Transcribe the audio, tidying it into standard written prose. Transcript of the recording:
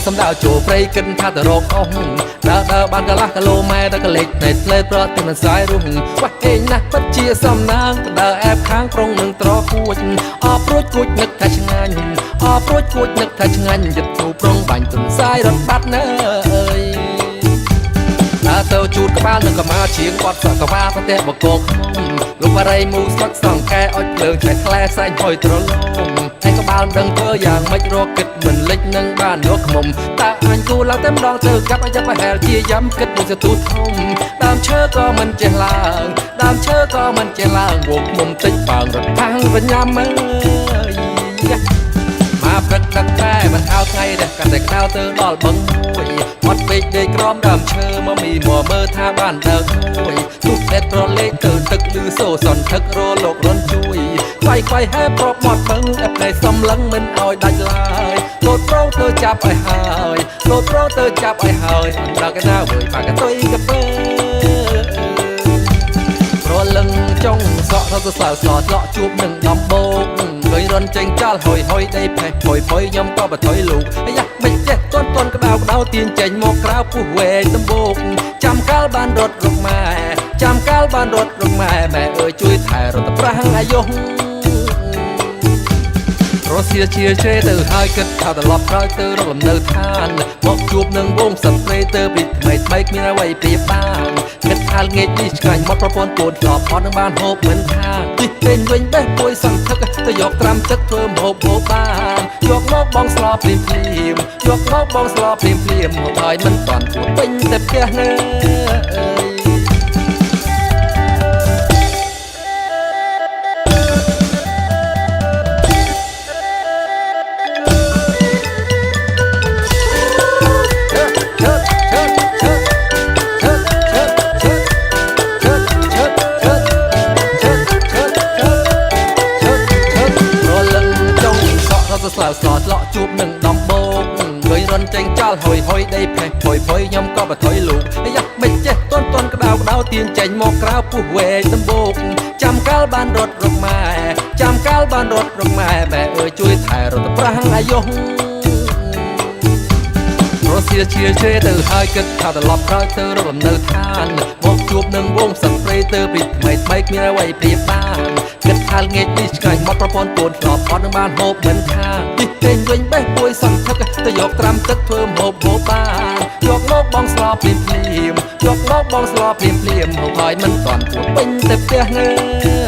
សំដៅចូលព្រៃគិនថាទៅរកអស់ដើរបានកន្លះគីឡូម៉ែត្រដល់កលេចនៃផ្លេតប្រតិមិនសាយរុះវ៉ាហេងណាស់ពិតជាសំណាងដើរអែបខាងប្រុងនឹងត្រគួចអបព្រួចគួចនឹកថាឆ្ងាញ់អបព្រួចគួចនឹកថាឆ្ងាញ់យឹកទូប្រុងបាញ់ទុនសាយរត់បាត់ណើអើយដើរទៅជូតក្បាលនឹងកម្មាជាងបាត់សក់កវាប្រទេសបកកលោកបរិយមូស្លឹកសង្កែអុចភ្លើងឆេះខ្លែសែងហុយត្រឡងតែក្បាលមិនដឹងធ្វើយ៉ាងម៉េចរកគិតមិនលិចនឹងបានយកខ្មុំតើអញគូឡើងតែម្ដងទៅកាប់ឲ្យចាប់ប្រហែលជាយ៉ាំគិតមួយសទូធំដើមឈើក៏មិនចេះឡើងដើមឈើក៏មិនចេះឡើងវងខ្មុំតិចបើងរត់ខាងរញ៉ាំអើយមកព្រឹកដឹកតែមិនអោថ្ងៃដែរកាន់តែក្តៅទៅដល់បឹងមួយអត់ពេកដេកក្រំដើមឈើមកមីមកមើលថាបានដើរមួយទុកតែត្រលេកទៅទឹកលឺសូសន្តិរលោករនជួយខ្វាយហែប្របមាត់បឹងអែផ្នែកសំឡឹងមិនអោយដាច់ឡើយលោតប្រងទៅចាប់ឲ្យហើយលោតប្រងទៅចាប់ឲ្យហើយដល់កណាវើយប៉ាកតុយកពើប្រលឹងចុងសក់ទៅស្លៅស្លត់លក់ជួបនឹងដំបូកឃើញរនចេញចាល់ហុយហុយដេផេះហុយហុយខ្ញុំក៏បថុយលូកអាយ៉ាមិនចេះតន់ក្តៅទាញចេញមកក្រៅពុះវែងដំបូកចាំកាលបានរត់រកម៉ែចាំកាលបានរត់រកម៉ែម៉ែអើយជួយថែរត់ប្រាំងអាយុរសៀជាជ្រេទៅហើយគិតថាត្រឡប់ក្រោយទៅរកលំនៅឋានមកជួបនឹងវងសត្រេទៅពីថ្មីគ្មានអ្វីប្រៀបបានគិតថាងាយនេះឆ្ងាញ់មកប្រពន្ធកូនធ្លាប់អត់នឹងបានហូបមិនខានទីពេញវិញបេះពួយសន្តិកទៅយកត្រាំទឹកធ្វើម្ហូបហូបបានយកមកបងស្លភ្លាមយកមកបងស្លភ្លាមមកហើយមិនតាន់ធ្វើពេញតែផ្ទះនៅស្លៅស្លត់លក់ជួបនឹងដំបូកឃើញរនចេញចាល់ហុយហុយដេផេះហុយហុយខ្ញុំក៏បថុយលូកអាយ៉ាមិនចេះតន់ក្តៅទាញចេញមកក្រៅពុះវែងដំបូកចាំកាលបានរត់រកម៉ែចាំកាលបានរត់រកម៉ែម៉ែអើយជួយថែរត់ប្រាំងអាយុរសៀជាជ្រេទៅហើយគិតថាត្រឡប់ក្រោយទៅរកលំនៅឋានមកជួបនឹងវងសត្រេទៅពីថ្មីគ្មានអ្វីប្រៀបបានគិតថាងាយនេះឆ្ងាញ់មកប្រពន្ធកូនធ្លាប់អត់នឹងបានហូបមិនខានទីពេញវិញបេះពួយសន្តិកទៅយកត្រាំទឹកធ្វើម្ហូបហូបបានយកមកបងស្លភ្លាមយកមកបងស្លភ្លាមមកហើយមិនតាន់ធ្វើពេញតែផ្ទះនៅ